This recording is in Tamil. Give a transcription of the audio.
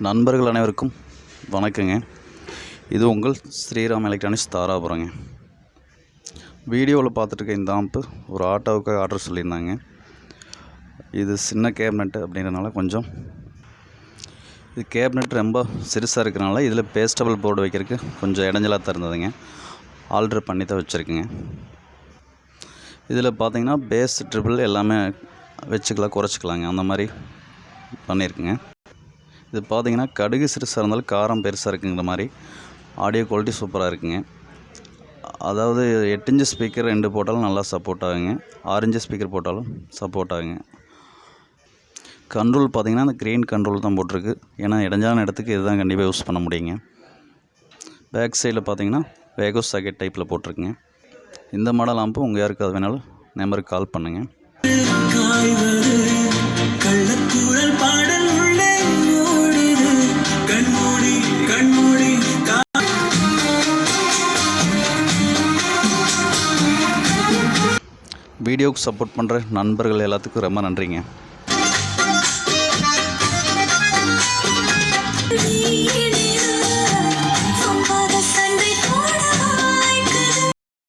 நண்பர்கள் அனைவருக்கும் வணக்கங்க. இது உங்கள் ஸ்ரீராம் எலக்ட்ரானிக்ஸ் தாராபுரங்க. வீடியோவில் பார்த்துட்டு இந்த ஆம்பு ஒரு ஆட்டோவுக்கு ஆர்டர் சொல்லியிருந்தாங்க. இது சின்ன கேபினெட் அப்படின்றனால கொஞ்சம் இது கேபினெட் ரொம்ப சிறுசாக இருக்கிறனால இதில் பேஸ்டபிள் போர்டு வைக்கிறதுக்கு கொஞ்சம் இடைஞ்சலாக தான் இருந்ததுங்க. ஆல்ட்ரு பண்ணி தான் வச்சுருக்குங்க. இதில் பார்த்தீங்கன்னா பேஸ் ட்ரிபிள் எல்லாமே வச்சுக்கலாம், குறைச்சிக்கலாங்க, அந்த மாதிரி பண்ணியிருக்குங்க. இது பார்த்தீங்கன்னா கடுகு சிறுசாக இருந்தாலும் காரம் பெருசாக இருக்குங்கிற மாதிரி ஆடியோ குவாலிட்டி சூப்பராக இருக்குங்க. அதாவது 8 இன்ச் ஸ்பீக்கர் 2 போட்டாலும் நல்லா சப்போர்ட் ஆகுங்க. 6 இன்ச் ஸ்பீக்கர் போட்டாலும் சப்போர்ட் ஆகுங்க. கண்ட்ரோல் பார்த்தீங்கன்னா அந்த க்ரீன் கண்ட்ரோல் தான் போட்டிருக்கு. ஏன்னா இடைஞ்சான இடத்துக்கு இதுதான் கண்டிப்பாக யூஸ் பண்ண முடியுங்க. பேக் சைடில் பார்த்தீங்கன்னா வேகோ சாக்கெட் டைப்பில் போட்டிருக்குங்க. இந்த மாடல் ஆம்பு உங்கள் யாருக்கு அது வேணாலும் நம்பருக்கு கால் பண்ணுங்கள். வீடியோவுக்கு சப்போர்ட் பண்ணுற நண்பர்கள் எல்லாத்துக்கும் ரொம்ப நன்றிங்க.